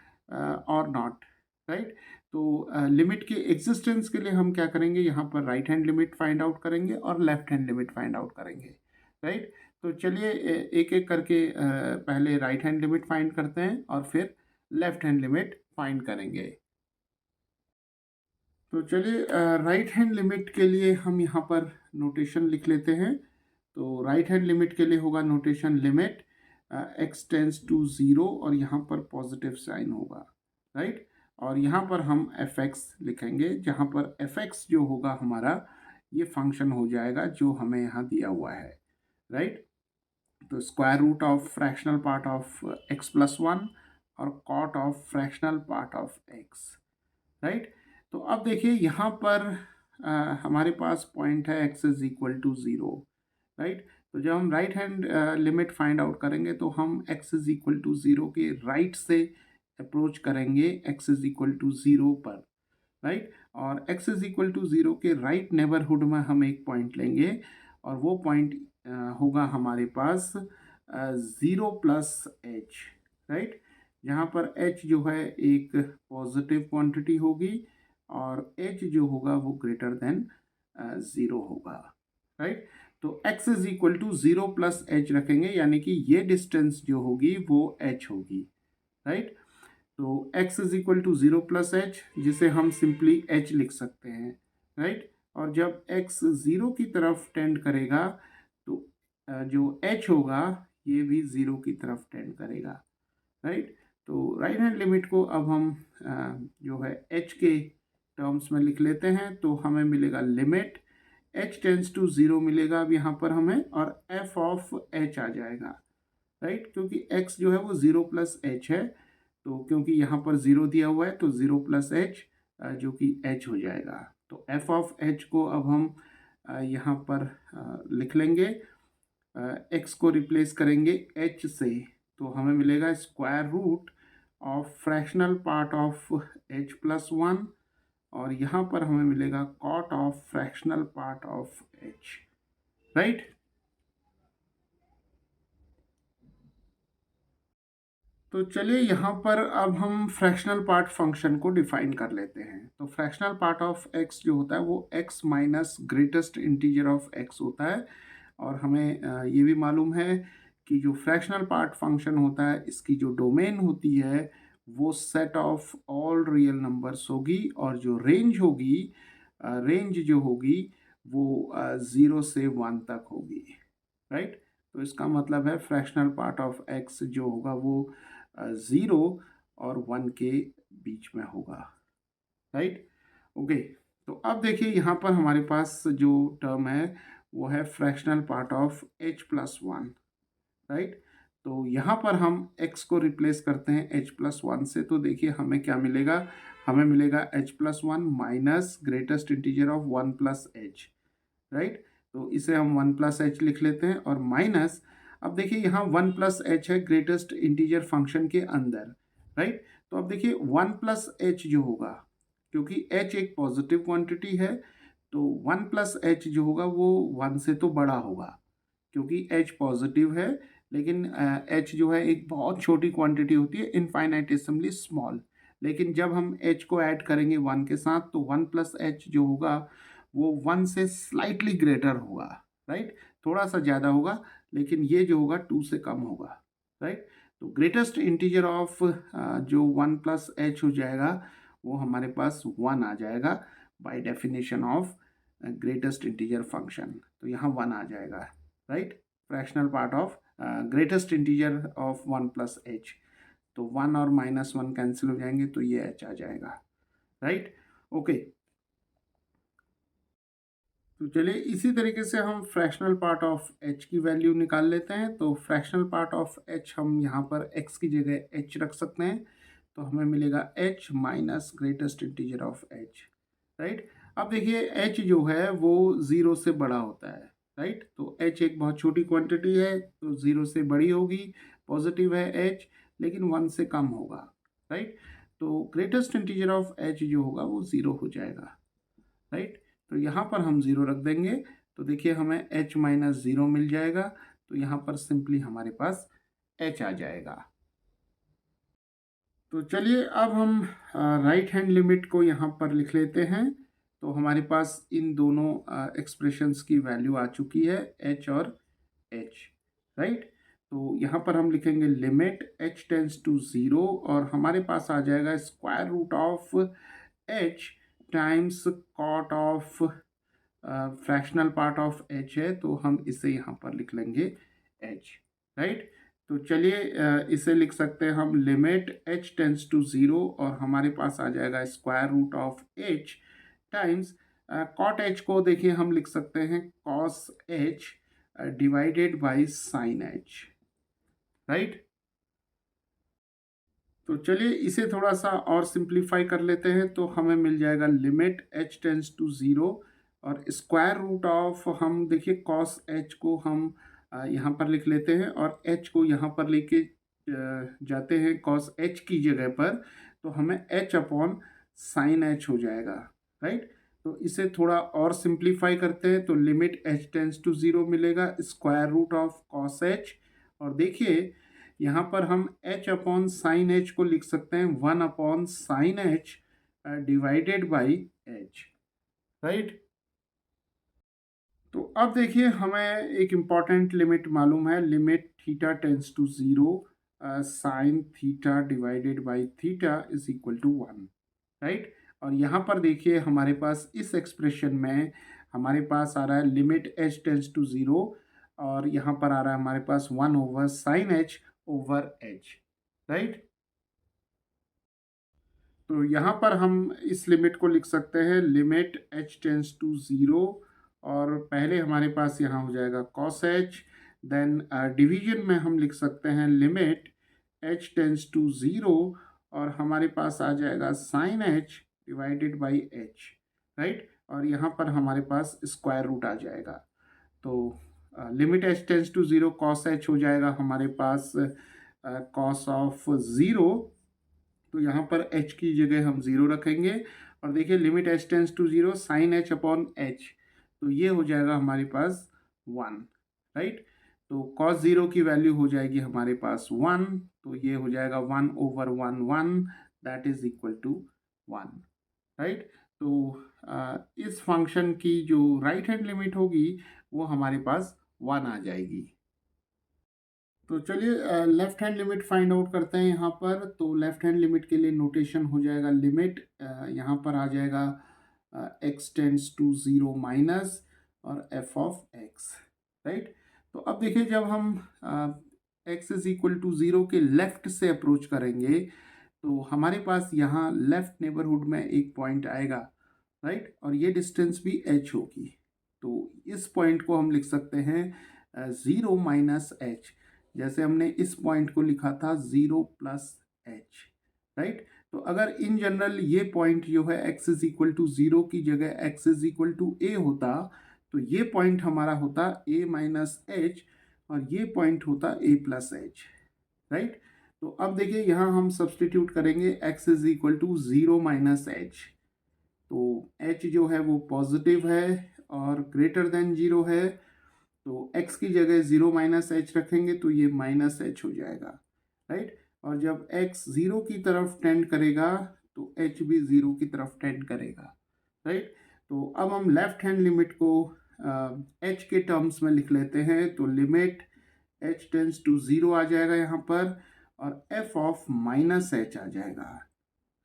और नॉट, राइट। तो लिमिट के एग्जिस्टेंस के लिए हम क्या करेंगे, यहाँ पर right hand limit find out करेंगे और left hand limit find out करेंगे, राइट। तो चलिए एक एक करके पहले राइट हैंड लिमिट फाइंड करते हैं और फिर लेफ्ट हैंड लिमिट फाइंड करेंगे। तो चलिए राइट हैंड लिमिट के लिए हम यहाँ पर नोटेशन लिख लेते हैं। तो राइट हैंड लिमिट के लिए होगा notation limit x tends to 0 और यहाँ पर पॉजिटिव साइन होगा, राइट। और यहाँ पर हम fx लिखेंगे, जहाँ पर fx जो होगा हमारा ये फंक्शन हो जाएगा जो हमें यहाँ दिया हुआ है, राइट। तो square root of fractional part of x+1 और cot of fractional part of x, right. तो अब देखिए यहाँ पर हमारे पास पॉइंट है x is equal to 0, right. तो जब हम right hand limit find out करेंगे तो हम x इज इक्वल टू 0 के राइट से अप्रोच करेंगे x इज इक्वल टू 0 पर, राइट। और x इज इक्वल टू 0 के राइट नेबरहुड में हम एक पॉइंट लेंगे और वो पॉइंट होगा हमारे पास 0 प्लस h, राइट। जहाँ पर h जो है एक पॉजिटिव क्वांटिटी होगी और h जो होगा वो ग्रेटर देन 0 होगा, राइट। तो x is equal to 0 plus h रखेंगे, यानी कि ये डिस्टेंस जो होगी वो h होगी, राइट। तो x is equal to 0 plus h, जिसे हम सिंपली h लिख सकते हैं, राइट। और जब x 0 की तरफ टेंड करेगा तो जो h होगा ये भी 0 की तरफ टेंड करेगा, राइट। तो राइट हैंड लिमिट को अब हम जो है h के टर्म्स में लिख लेते हैं, तो हमें मिलेगा लिमिट h टेंड्स टू 0 मिलेगा अब यहाँ पर हमें, और f ऑफ h आ जाएगा, राइट। क्योंकि x जो है वो 0 प्लस एच है, तो क्योंकि यहाँ पर 0 दिया हुआ है तो 0 प्लस एच जो कि h हो जाएगा। तो f ऑफ h को अब हम यहाँ पर लिख लेंगे, x को रिप्लेस करेंगे h से, तो हमें मिलेगा square root of fractional part of h plus 1, और यहाँ पर हमें मिलेगा cot of fractional part of h, right. तो चलिए यहाँ पर अब हम फ्रैक्शनल पार्ट फंक्शन को डिफाइन कर लेते हैं। तो फ्रैक्शनल पार्ट ऑफ x जो होता है वो x minus greatest integer of x होता है, और हमें ये भी मालूम है कि जो फ्रैक्शनल पार्ट फंक्शन होता है इसकी जो डोमेन होती है वो set of all real numbers होगी, और जो रेंज होगी रेंज जो होगी वो 0 से 1 तक होगी, राइट। तो इसका मतलब है फ्रैक्शनल पार्ट ऑफ x जो होगा वो 0 और 1 के बीच में होगा, राइट। ओके, तो अब देखिए यहाँ पर हमारे पास जो टर्म है वो है fractional part of h plus 1, right. तो यहाँ पर हम x को रिप्लेस करते हैं h प्लस 1 से, तो देखिए हमें क्या मिलेगा, हमें मिलेगा h plus 1 minus greatest integer of 1 plus h, right. तो इसे हम 1 प्लस एच लिख लेते हैं, और माइनस, अब देखिए यहाँ 1 प्लस एच है ग्रेटेस्ट इंटीजर फंक्शन के अंदर, राइट। तो अब देखिए 1 प्लस एच जो होगा, क्योंकि h एक पॉजिटिव क्वांटिटी है, तो 1 प्लस एच जो होगा वो 1 से तो बड़ा होगा, क्योंकि h पॉजिटिव है, लेकिन h जो है एक बहुत छोटी क्वांटिटी होती है, इनफाइनाइटेसिमली स्मॉल। लेकिन जब हम h को ऐड करेंगे 1 के साथ, तो 1 प्लस एच जो होगा वो 1 से स्लाइटली ग्रेटर होगा, राइट। थोड़ा सा ज़्यादा होगा, लेकिन ये जो होगा 2 से कम होगा, राइट। तो ग्रेटेस्ट इंटीजर ऑफ जो 1 प्लस एच हो जाएगा वो हमारे पास 1 आ जाएगा by definition of greatest integer function. तो यहाँ 1 आ जाएगा, right. Fractional part of greatest integer of 1 plus H, तो 1 और माइनस 1 कैंसिल हो जाएंगे, तो ये एच आ जाएगा, राइट। ओके, तो चलिए इसी तरीके से हम फ्रैक्शनल पार्ट ऑफ h की वैल्यू निकाल लेते हैं। तो फ्रैक्शनल पार्ट ऑफ h हम यहाँ पर x की जगह h रख सकते हैं, तो हमें मिलेगा h minus greatest integer of h, right. अब देखिए h जो है वो 0 से बड़ा होता है, राइट। तो h एक बहुत छोटी क्वांटिटी है, तो 0 से बड़ी होगी, पॉजिटिव है h, लेकिन 1 से कम होगा, राइट। तो ग्रेटेस्ट इंटीजर ऑफ h जो होगा वो 0 हो जाएगा, राइट। तो यहाँ पर हम 0 रख देंगे, तो देखिए हमें h माइनस 0 मिल जाएगा, तो यहाँ पर सिंपली हमारे पास h आ जाएगा। तो चलिए अब हम राइट हैंड लिमिट को यहाँ पर लिख लेते हैं। तो हमारे पास इन दोनों एक्सप्रेशंस की वैल्यू आ चुकी है, h और h, राइट। तो यहाँ पर हम लिखेंगे लिमिट h टेंड्स टू 0, और हमारे पास आ जाएगा square root of h times cot of fractional part of h है, तो हम इसे यहाँ पर लिख लेंगे h, राइट। तो चलिए इसे लिख सकते हैं हम लिमिट h टेंड्स टू 0, और हमारे पास आ जाएगा square root of h times cot h को देखिए हम लिख सकते हैं cos h divided by sine h, right. तो चलिए इसे थोड़ा सा और सिंप्लीफाई कर लेते हैं, तो हमें मिल जाएगा लिमिट h टेंड्स टू 0, और स्क्वायर रूट ऑफ, हम देखिए कॉस h को हम यहाँ पर लिख लेते हैं, और h को यहाँ पर लेके जाते हैं कॉस h की जगह पर, तो हमें h अपॉन साइन h हो जाएगा, राइट। तो इसे थोड़ा और सिंप्लीफाई करते हैं, तो लिमिट h टेंड्स टू 0 मिलेगा square root of cos h, और देखिए यहाँ पर हम h अपॉन साइन h को लिख सकते हैं 1 upon sine h divided by h, right. तो अब देखिए हमें एक इम्पॉर्टेंट लिमिट मालूम है, limit theta tends to zero sine theta divided by theta is equal to 1, right. और यहाँ पर देखिए हमारे पास इस एक्सप्रेशन में हमारे पास आ रहा है limit h tends to zero, और यहाँ पर आ रहा है हमारे पास 1 over sine h over h, right. तो यहाँ पर हम इस लिमिट को लिख सकते हैं limit h tends to zero, और पहले हमारे पास यहाँ हो जाएगा कॉस एच, देन डिवीजन में हम लिख सकते हैं limit h tends to zero, और हमारे पास आ जाएगा sine h divided by h, right. और यहाँ पर हमारे पास स्क्वायर रूट आ जाएगा। तो limit h tends to zero cos h हो जाएगा हमारे पास कॉस ऑफ ज़ीरो, तो यहाँ पर h की जगह हम ज़ीरो रखेंगे, और देखिए limit h tends to zero sine h upon h, तो ये हो जाएगा हमारे पास 1, राइट। तो cos ज़ीरो की वैल्यू हो जाएगी हमारे पास 1, तो ये हो जाएगा 1 ओवर 1 1, that is equal to 1, right. तो इस फंक्शन की जो राइट हैंड लिमिट होगी वो हमारे पास 1 आ जाएगी। तो चलिए left hand limit find out करते हैं यहाँ पर। तो लेफ्ट हैंड लिमिट के लिए नोटेशन हो जाएगा लिमिट, यहाँ पर आ जाएगा x tends to zero minus और f ऑफ x, राइट। तो अब देखिए जब हम x is equal to zero के लेफ्ट से अप्रोच करेंगे तो हमारे पास यहाँ लेफ्ट नेबरहुड में एक पॉइंट आएगा, राइट, और ये डिस्टेंस भी h होगी। तो इस पॉइंट को हम लिख सकते हैं ज़ीरो माइनस एच, जैसे हमने इस पॉइंट को लिखा था ज़ीरो प्लस एच, राइट। तो अगर इन जनरल ये पॉइंट जो है x is equal to zero की जगह x is equal to a होता, तो ये पॉइंट हमारा होता a माइनस एच, और ये पॉइंट होता a प्लस एच, राइट। तो अब देखिए यहाँ हम सब्सटीट्यूट करेंगे x is equal to zero minus h, तो h जो है वो पॉजिटिव है और ग्रेटर देन ज़ीरो है, तो x की जगह ज़ीरो माइनस एच रखेंगे तो ये माइनस एच हो जाएगा, राइट। और जब x ज़ीरो की तरफ टेंड करेगा तो h भी ज़ीरो की तरफ टेंड करेगा, राइट। तो अब हम लेफ्ट हैंड लिमिट को h के टर्म्स में लिख लेते हैं। तो limit h tends to zero आ जाएगा यहाँ पर, और f ऑफ माइनस एच आ जाएगा,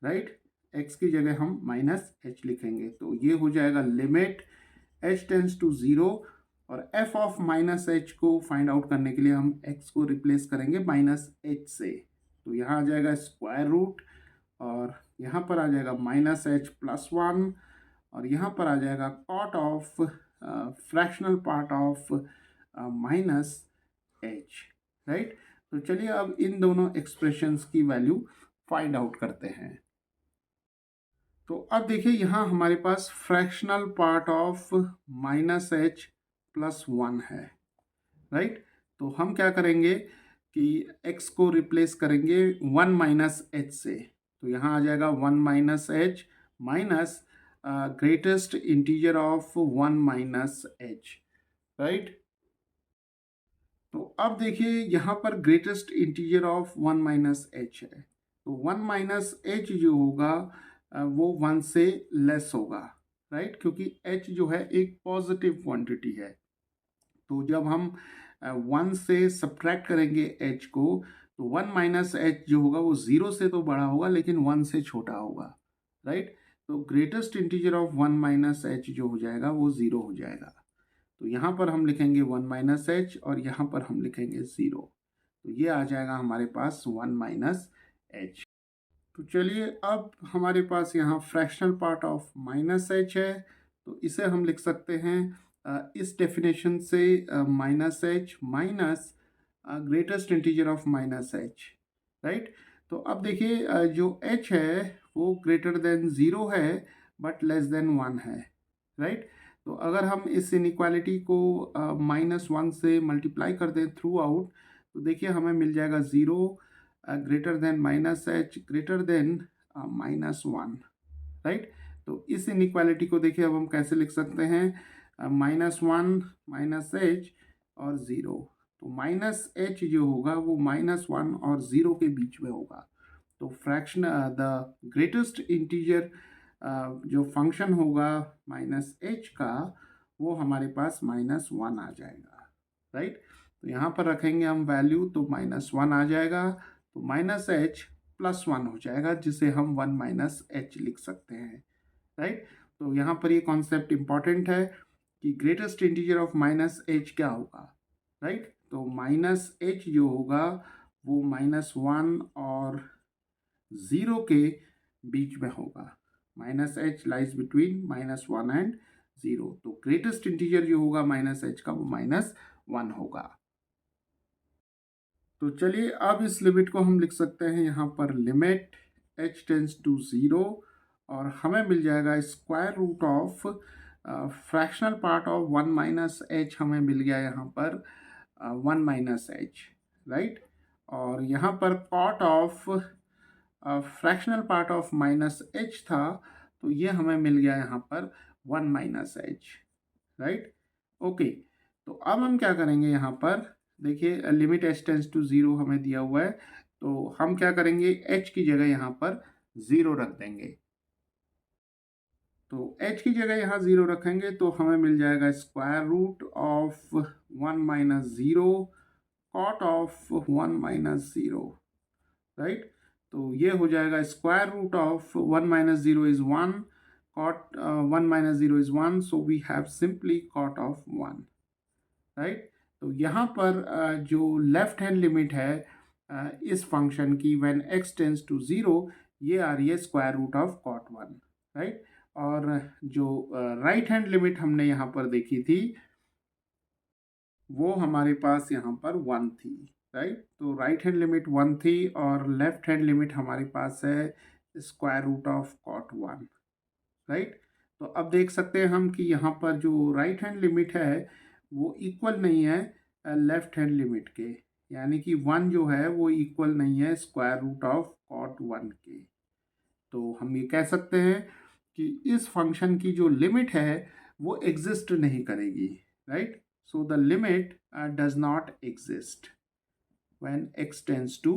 राइट। x की जगह हम माइनस एच लिखेंगे, तो ये हो जाएगा limit h tends to zero, और f ऑफ माइनस एच को फाइंड आउट करने के लिए हम x को रिप्लेस करेंगे माइनस एच से, तो यहाँ आ जाएगा स्क्वायर रूट, और यहाँ पर आ जाएगा माइनस एच प्लस 1, और यहाँ पर आ जाएगा cot of fractional part of minus h, right. तो चलिए अब इन दोनों एक्सप्रेशंस की वैल्यू फाइंड आउट करते हैं। तो अब देखिए यहाँ हमारे पास fractional part of minus h plus 1 है, राइट। तो हम क्या करेंगे कि x को रिप्लेस करेंगे 1 माइनस एच से, तो यहाँ आ जाएगा 1 minus H minus greatest integer of 1 minus h, right. तो अब देखिए यहाँ पर greatest integer of 1 minus H है, तो 1 माइनस एच जो होगा वो 1 से लेस होगा, राइट, क्योंकि h जो है एक पॉजिटिव क्वांटिटी है। तो जब हम 1 से सब्ट्रैक्ट करेंगे h को, तो 1 माइनस एच जो होगा वो 0 से तो बड़ा होगा लेकिन 1 से छोटा होगा, राइट। तो greatest integer of 1 minus H जो हो जाएगा वो 0 हो जाएगा। तो यहाँ पर हम लिखेंगे 1 माइनस एच, और यहाँ पर हम लिखेंगे 0, तो ये आ जाएगा हमारे पास 1 माइनस एच। तो चलिए अब हमारे पास यहाँ fractional part of minus H है, तो इसे हम लिख सकते हैं इस डेफिनेशन से minus H minus greatest integer of minus h, right. तो अब देखिए जो h है वो ग्रेटर देन ज़ीरो है बट लेस देन 1 है, राइट। तो अगर हम इस इनइक्वालिटी को माइनस 1 से मल्टीप्लाई कर दें थ्रू आउट, तो देखिए हमें मिल जाएगा zero greater than minus H greater than minus 1, right. तो इस इनइक्वालिटी को देखिए अब हम कैसे लिख सकते हैं, माइनस 1 माइनस एच और 0, तो माइनस एच जो होगा वो माइनस 1 और 0 के बीच में होगा। तो फ्रैक्शन द ग्रेटेस्ट इंटीजर जो फंक्शन होगा माइनस एच का वो हमारे पास -1 आ जाएगा, राइट। तो यहाँ पर रखेंगे हम वैल्यू तो -1 आ जाएगा, तो -h +1 हो जाएगा जिसे हम 1 -h लिख सकते हैं, राइट। तो यहाँ पर ये कॉन्सेप्ट इम्पॉर्टेंट है कि ग्रेटेस्ट इंटीजर ऑफ -h क्या होगा, राइट। तो -h जो होगा वो -1 और 0 के बीच में होगा। -h lies between -1 and 0। तो ग्रेटेस्ट इंटीजर जो होगा -h का वो -1 होगा। तो चलिए अब इस लिमिट को हम लिख सकते हैं यहाँ पर लिमिट h टेंस टू 0 और हमें मिल जाएगा square root of fractional part of 1 -h हमें मिल गया यहाँ पर 1 -h, राइट। और यहाँ पर cot of fractional part of -h था, तो ये हमें मिल गया यहाँ पर 1 -h, राइट। ओके, तो अब हम क्या करेंगे यहाँ पर, देखिए लिमिट h टेंस टू 0 हमें दिया हुआ है, तो हम क्या करेंगे h की जगह यहाँ पर 0 रख देंगे। तो h की जगह यहाँ 0 रखेंगे तो हमें मिल जाएगा square root of 1 - 0 cot of 1 - 0, right. तो ये हो जाएगा square root of 1 - 0 is 1, cot 1 - 0 is 1, so we have simply cot of 1, right. तो यहाँ पर जो लेफ्ट हैंड लिमिट है इस फंक्शन की व्हेन x टेंस टू 0, ये आ रही है square root of cot 1, right. और जो राइट हैंड लिमिट हमने यहाँ पर देखी थी वो हमारे पास यहाँ पर 1 थी, राइट। तो राइट हैंड लिमिट 1 थी और लेफ्ट हैंड लिमिट हमारे पास है square root of cot 1, right. तो अब देख सकते हैं हम कि यहाँ पर जो राइट हैंड लिमिट है वो इक्वल नहीं है लेफ्ट हैंड लिमिट के, यानी कि 1 जो है वो इक्वल नहीं है स्क्वायर रूट ऑफ कॉट 1 के। तो हम ये कह सकते हैं कि इस फंक्शन की जो लिमिट है वो एग्जिस्ट नहीं करेगी, right. So the limit does not exist when x tends to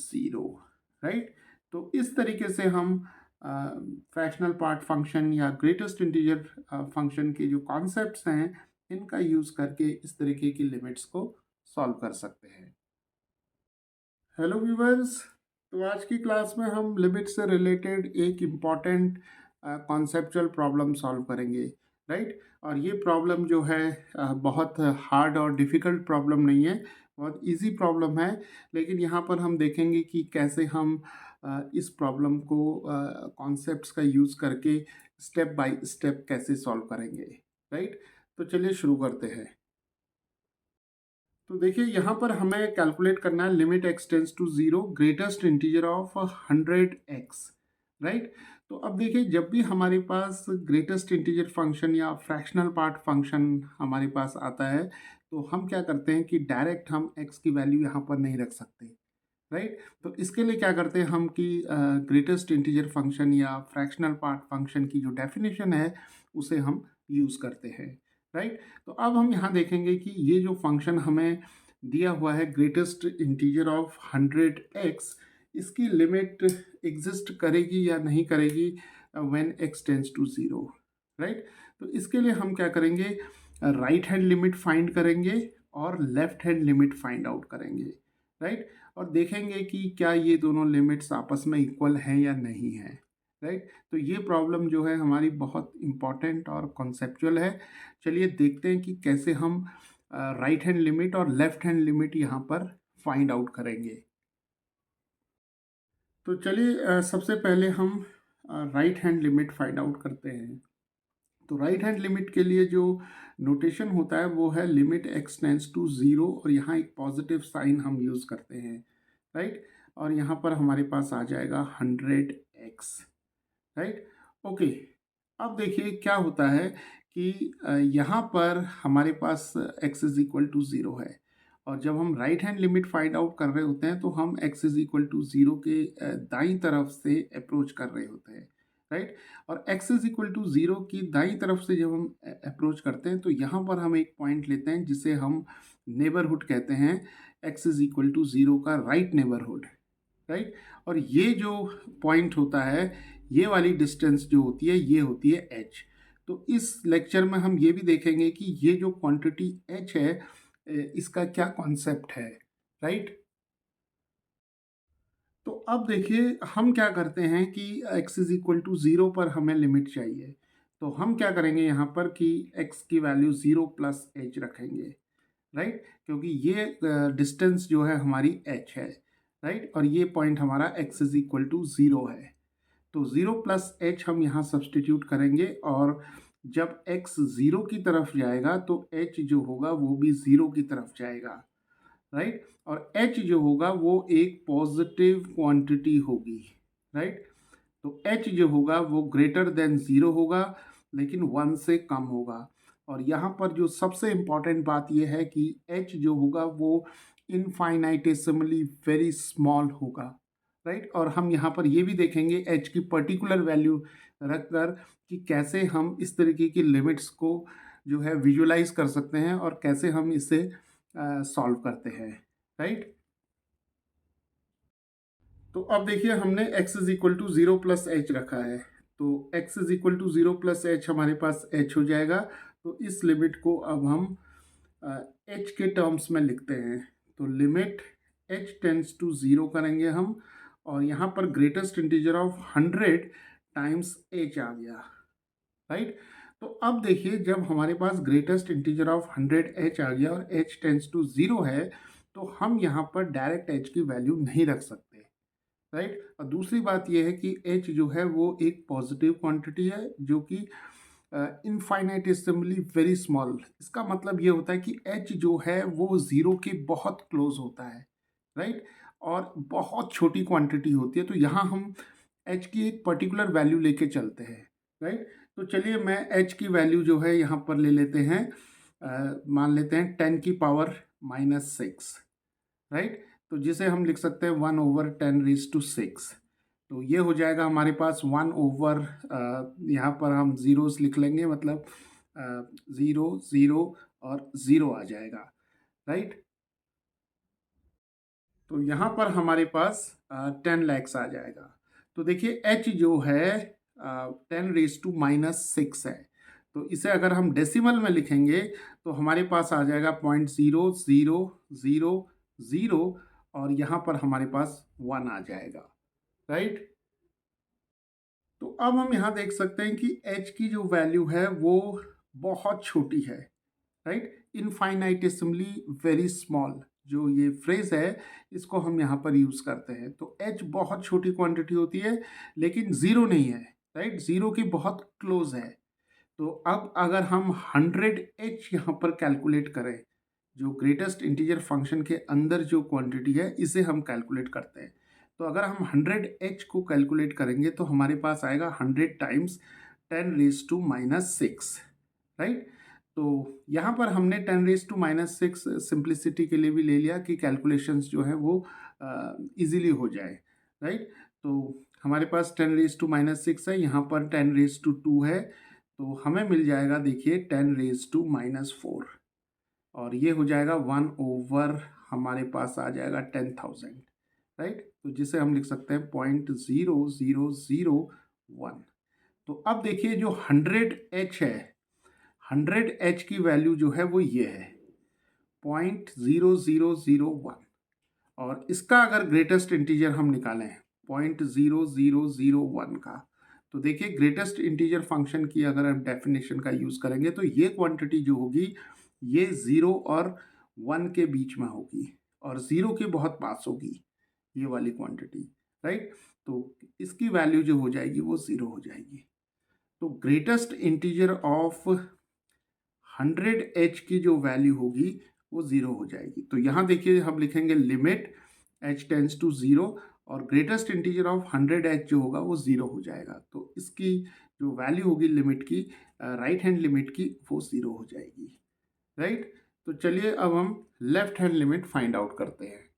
0, right. तो इस तरीके से हम फ्रैक्शनल पार्ट फंक्शन या ग्रेटेस्ट इंटीजर फंक्शन के जो कॉन्सेप्ट्स हैं इनका यूज़ करके इस तरीके की लिमिट्स को सॉल्व कर सकते हैं। हेलो व्यूवर्स, तो आज की क्लास में हम लिमिट से रिलेटेड एक इम्पॉर्टेंट कॉन्सेप्चुअल प्रॉब्लम सॉल्व करेंगे, राइट। और ये प्रॉब्लम जो है बहुत हार्ड और डिफ़िकल्ट प्रॉब्लम नहीं है, बहुत इजी प्रॉब्लम है। लेकिन यहाँ पर हम देखेंगे कि कैसे हम इस प्रॉब्लम को कॉन्सेप्ट्स का यूज़ करके स्टेप बाय स्टेप कैसे सॉल्व करेंगे, राइट। तो चलिए शुरू करते हैं। तो देखिए यहाँ पर हमें कैलकुलेट करना है limit x tends to 0 greatest integer of 100x, right. तो अब देखिए जब भी हमारे पास ग्रेटेस्ट इंटीजर फंक्शन या फ्रैक्शनल पार्ट फंक्शन हमारे पास आता है तो हम क्या करते हैं कि डायरेक्ट हम x की वैल्यू यहाँ पर नहीं रख सकते, राइट। तो इसके लिए क्या करते हैं हम कि ग्रेटेस्ट इंटीजर फंक्शन या फ्रैक्शनल पार्ट फंक्शन की जो डेफिनेशन है उसे हम यूज़ करते हैं, राइट। तो अब हम यहाँ देखेंगे कि ये जो फंक्शन हमें दिया हुआ है ग्रेटेस्ट इंटीजर ऑफ 100x, इसकी लिमिट एग्जिस्ट करेगी या नहीं करेगी when x tends to 0, right. तो इसके लिए हम क्या करेंगे, राइट हैंड लिमिट फाइंड करेंगे और left hand limit find out करेंगे, राइट। और देखेंगे कि क्या ये दोनों लिमिट्स आपस में इक्वल हैं या नहीं है, राइट। तो ये प्रॉब्लम जो है हमारी बहुत इम्पॉर्टेंट और कॉन्सेप्चुअल है। चलिए देखते हैं कि कैसे हम राइट हैंड लिमिट और लेफ्ट हैंड लिमिट यहाँ पर फाइंड आउट करेंगे। तो चलिए सबसे पहले हम right hand limit find out करते हैं। तो राइट हैंड लिमिट के लिए जो नोटेशन होता है वो है लिमिट x टेंस टू 0 और यहाँ एक पॉजिटिव साइन हम यूज़ करते हैं, राइट। और यहाँ पर हमारे पास आ जाएगा 100x, राइट। ओके, अब देखिए क्या होता है कि यहाँ पर हमारे पास x इज़ इक्वल टू 0 है और जब हम right hand limit find out कर रहे होते हैं तो हम x इज़ इक्वल टू 0 के दाईं तरफ से अप्रोच कर रहे होते हैं, राइट। और x इज़ इक्वल टू 0 की दाईं तरफ से जब हम अप्रोच करते हैं तो यहाँ पर हम एक पॉइंट लेते हैं जिसे हम नेबरहुड कहते हैं, x इज़ इक्वल टू 0 का राइट नेबरहुड, राइट। और ये जो पॉइंट होता है, ये वाली डिस्टेंस जो होती है ये होती है h। तो इस लेक्चर में हम ये भी देखेंगे कि ये जो क्वांटिटी h है इसका क्या कॉन्सेप्ट है, राइट। तो अब देखिए हम क्या करते हैं कि x is equal to zero पर हमें लिमिट चाहिए। तो हम क्या करेंगे यहाँ पर कि x की वैल्यू ज़ीरो प्लस एच रखेंगे, राइट, क्योंकि ये डिस्टेंस जो है हमारी h है, राइट, और ये पॉइंट हमारा x is equal to zero है। तो ज़ीरो प्लस एच हम यहाँ सब्सटीट्यूट करेंगे और जब x ज़ीरो की तरफ जाएगा तो h जो होगा वो भी ज़ीरो की तरफ जाएगा, राइट, और h जो होगा वो एक पॉजिटिव क्वांटिटी होगी, राइट। तो h जो होगा वो ग्रेटर देन ज़ीरो होगा लेकिन वन से कम होगा। और यहाँ पर जो सबसे इम्पॉर्टेंट बात यह है कि h जो होगा वो इनफाइनाइटेसिमली वेरी स्मॉल होगा, राइट। और हम यहाँ पर ये भी देखेंगे h की पर्टिकुलर वैल्यू रखकर कि कैसे हम इस तरीके की लिमिट्स को जो है विजुलाइज कर सकते हैं और कैसे हम इसे सॉल्व करते हैं, राइट। तो अब देखिए हमने x is equal to zero plus h रखा है, तो x is equal to zero plus h हमारे पास h हो जाएगा। तो इस लिमिट को अब हम h के टर्म्स में लिखते हैं। तो limit h tends to zero करेंगे हम, और यहाँ पर greatest integer of 100 times h आ गया, राइट। तो अब देखिए जब हमारे पास ग्रेटेस्ट इंटीजर ऑफ 100 h आ गया और h टेंड्स टू ज़ीरो है, तो हम यहाँ पर डायरेक्ट h की वैल्यू नहीं रख सकते, राइट। और दूसरी बात यह है कि h जो है वो एक पॉजिटिव क्वांटिटी है जो कि इनफाइनाइटेसिमली वेरी स्मॉल। इसका मतलब ये होता है कि h जो है वो ज़ीरो के बहुत क्लोज होता है, राइट, और बहुत छोटी क्वांटिटी होती है। तो यहाँ हम h की एक पर्टिकुलर वैल्यू लेके चलते हैं, राइट। तो चलिए मैं h की वैल्यू जो है यहाँ पर ले लेते हैं, मान लेते हैं 10⁻⁻⁶, राइट। तो जिसे हम लिख सकते हैं 1/10⁶। तो ये हो जाएगा हमारे पास 1 यहाँ पर हम ज़ीरोस लिख लेंगे, मतलब 0 0 और 0 आ जाएगा, राइट। तो यहाँ पर हमारे पास 10 लैक्स आ जाएगा। तो देखिए h जो है 10⁻⁻⁶ है। तो इसे अगर हम डेसिमल में लिखेंगे तो हमारे पास आ जाएगा 0.0000, और यहाँ पर हमारे पास 1 आ जाएगा, राइट। तो अब हम यहाँ देख सकते हैं कि h की जो वैल्यू है वो बहुत छोटी है, राइट, इनफाइनाइटेसिमली वेरी स्मॉल। जो ये फ्रेज है इसको हम यहाँ पर यूज़ करते हैं। तो h बहुत छोटी क्वांटिटी होती है लेकिन ज़ीरो नहीं है, राइट, ज़ीरो की बहुत क्लोज है। तो अब अगर हम 100h यहाँ पर कैलकुलेट करें, जो ग्रेटेस्ट इंटीजर फंक्शन के अंदर जो क्वांटिटी है इसे हम कैलकुलेट करते हैं। तो अगर हम 100h को कैलकुलेट करेंगे तो हमारे पास आएगा 100 टाइम्स 10⁻⁻⁶, राइट। तो यहाँ पर हमने 10⁻⁻⁶ सिंप्लिसिटी के लिए भी ले लिया कि कैलकुलेशंस जो है वो इजीली हो जाए, राइट। तो हमारे पास 10⁻⁻⁶ है, यहाँ पर 10⁻² है, तो हमें मिल जाएगा देखिए 10⁻⁻⁴, और ये हो जाएगा 1 हमारे पास आ जाएगा 10,000, राइट। तो जिसे हम लिख सकते हैं 0.0001। तो अब देखिए जो 100h है, 100h की वैल्यू जो है वो ये है 0.0001, और इसका अगर ग्रेटेस्ट इंटीजर हम निकालें 0.0001 का, तो देखिए ग्रेटेस्ट इंटीजर फंक्शन की अगर हम डेफिनेशन का यूज़ करेंगे तो ये क्वांटिटी जो होगी ये 0 और 1 के बीच में होगी और 0 के बहुत पास होगी ये वाली क्वांटिटी, राइट। तो इसकी वैल्यू जो हो जाएगी वो 0 हो जाएगी। तो ग्रेटेस्ट इंटीजर ऑफ 100h की जो वैल्यू होगी वो 0 हो जाएगी। तो यहाँ देखिए हम लिखेंगे लिमिट h टेंड्स टू 0, और ग्रेटेस्ट इंटीजर ऑफ 100h जो होगा वो 0 हो जाएगा। तो इसकी जो वैल्यू होगी लिमिट की, राइट हैंड लिमिट की, वो 0 हो जाएगी, राइट। तो चलिए अब हम left hand limit find out करते हैं।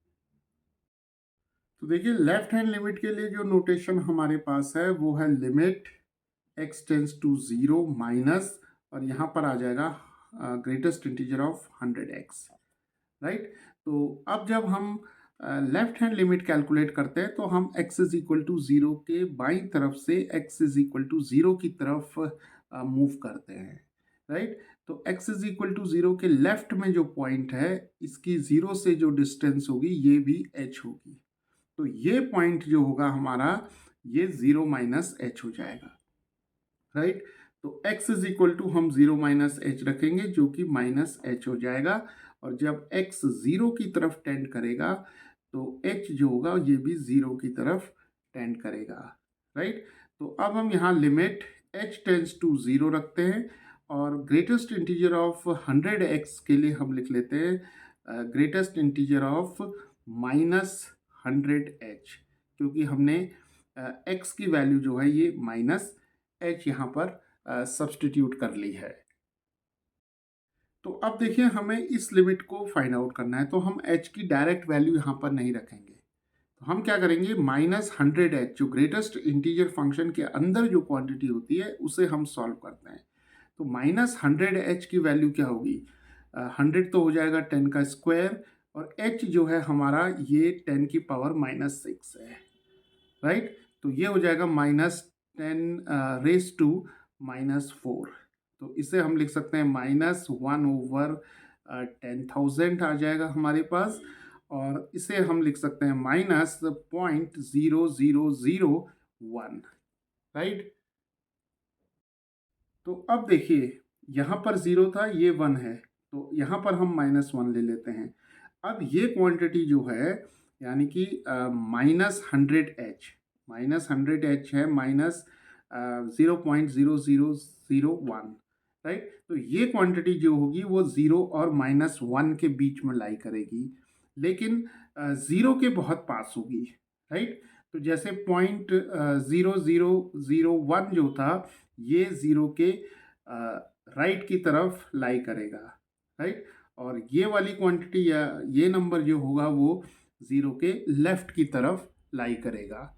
तो देखिए लेफ्ट हैंड लिमिट के लिए जो नोटेशन हमारे पास है वो है limit x tends to 0 minus, और यहाँ पर आ जाएगा greatest integer of 100x, right. तो अब जब हम लेफ्ट हैंड लिमिट कैलकुलेट करते हैं तो हम x इज इक्वल टू 0 के बाईं तरफ से x इज इक्वल टू 0 की तरफ मूव करते हैं, राइट। तो x इज इक्वल टू 0 के लेफ्ट में जो पॉइंट है, इसकी 0 से जो डिस्टेंस होगी ये भी h होगी। तो ये पॉइंट जो होगा हमारा, ये 0 माइनस एच हो जाएगा, राइट। तो x इज इक्वल टू हम 0 माइनस एच रखेंगे जो कि माइनस एच हो जाएगा, और जब x 0 की तरफ टेंड करेगा तो h जो होगा ये भी 0 की तरफ टेंड करेगा, राइट। तो अब हम यहाँ लिमिट h टेंड्स टू 0 रखते हैं, और ग्रेटेस्ट इंटीजर ऑफ 100x के लिए हम लिख लेते हैं greatest integer of minus 100h, क्योंकि हमने x की वैल्यू जो है ये माइनस h यहाँ पर सब्सटीट्यूट कर ली है। तो अब देखिए हमें इस लिमिट को फाइंड आउट करना है, तो हम h की डायरेक्ट वैल्यू यहाँ पर नहीं रखेंगे। तो हम क्या करेंगे, -100h जो ग्रेटेस्ट इंटीजर फंक्शन के अंदर जो क्वांटिटी होती है उसे हम सॉल्व करते हैं। तो -100h की वैल्यू क्या होगी, 100 तो हो जाएगा 10 का स्क्वायर, और h जो है हमारा ये 10 की पावर -6 है, राइट। तो ये हो जाएगा -10 रेस टू -4। तो इसे हम लिख सकते हैं -1/10,000 आ जाएगा हमारे पास, और इसे हम लिख सकते हैं -0.0001, राइट। तो अब देखिए यहाँ पर 0 था, ये 1 है, तो यहाँ पर हम -1 ले लेते हैं। अब ये क्वांटिटी जो है यानी कि -100h, -100h है, -0.0001, राइट। तो ये क्वांटिटी जो होगी वो 0 और -1 के बीच में लाई करेगी, लेकिन 0 के बहुत पास होगी, राइट। तो जैसे .0001 जो था ये 0 के राइट की तरफ लाई करेगा, राइट। और ये वाली क्वांटिटी या ये नंबर जो होगा वो 0 के लेफ्ट की तरफ लाई करेगा।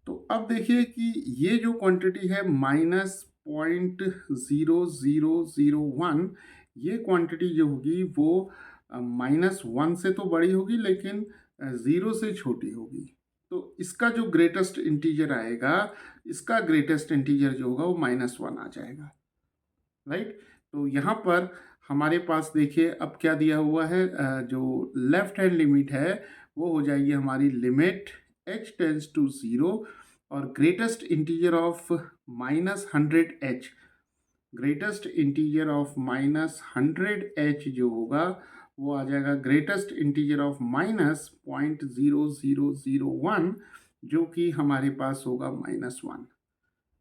तो अब देखिए कि ये जो क्वांटिटी है -0.0001, ये क्वांटिटी जो होगी वो -1 से तो बड़ी होगी लेकिन 0 से छोटी होगी। तो इसका जो ग्रेटेस्ट इंटीजर आएगा, इसका ग्रेटेस्ट इंटीजर जो होगा वो -1 आ जाएगा, राइट। तो यहाँ पर हमारे पास देखिए अब क्या दिया हुआ है, जो लेफ्ट हैंड लिमिट है वो हो जाएगी हमारी लिमिट h टेंड्स टू 0, और greatest integer of -100h, greatest integer of -100h जो होगा वो आ जाएगा ग्रेटेस्ट इंटीजर ऑफ -0.0001, जो कि हमारे पास होगा -1,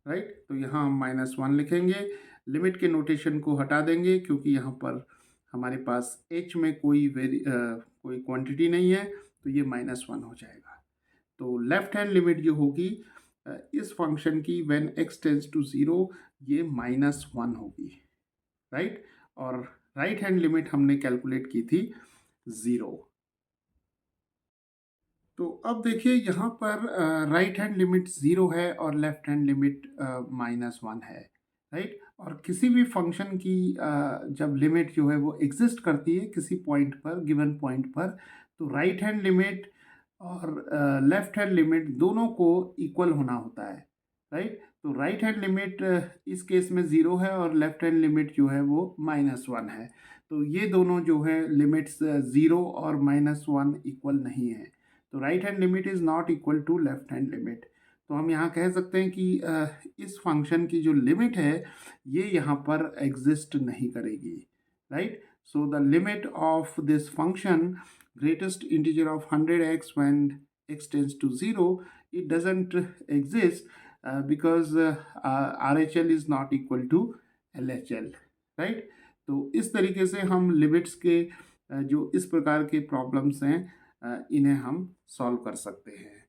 राइट। तो यहाँ हम -1 लिखेंगे, लिमिट के नोटेशन को हटा देंगे क्योंकि यहाँ पर हमारे पास h में कोई क्वांटिटी नहीं है, तो ये -1 हो जाएगा। तो लेफ्ट हैंड लिमिट जो होगी इस फंक्शन की व्हेन x टेंड्स टू 0, ये -1 होगी, राइट। और राइट हैंड लिमिट हमने कैलकुलेट की थी 0। तो अब देखिए यहाँ पर राइट हैंड लिमिट 0 है और लेफ्ट हैंड लिमिट -1 है, राइट। और किसी भी फंक्शन की जब लिमिट जो है वो एग्जिस्ट करती है किसी पॉइंट पर, गिवन पॉइंट पर, तो राइट हैंड लिमिट और लेफ्ट हैंड लिमिट दोनों को इक्वल होना होता है, राइट। तो राइट हैंड लिमिट इस केस में 0 है और लेफ्ट हैंड लिमिट जो है वो -1 है। तो ये दोनों जो है लिमिट्स 0 और -1 इक्वल नहीं है, तो right hand limit is not equal to left hand limit. तो हम यहाँ कह सकते हैं कि इस फंक्शन की जो लिमिट है ये यहाँ पर एग्जिस्ट नहीं करेगी, right. So the limit of this function greatest integer of 100x when x tends to 0, it doesn't exist because RHL is not equal to LHL, right। तो इस तरीके से हम लिमिट्स के जो इस प्रकार के प्रॉब्लम्स हैं इन्हें हम सॉल्व कर सकते हैं।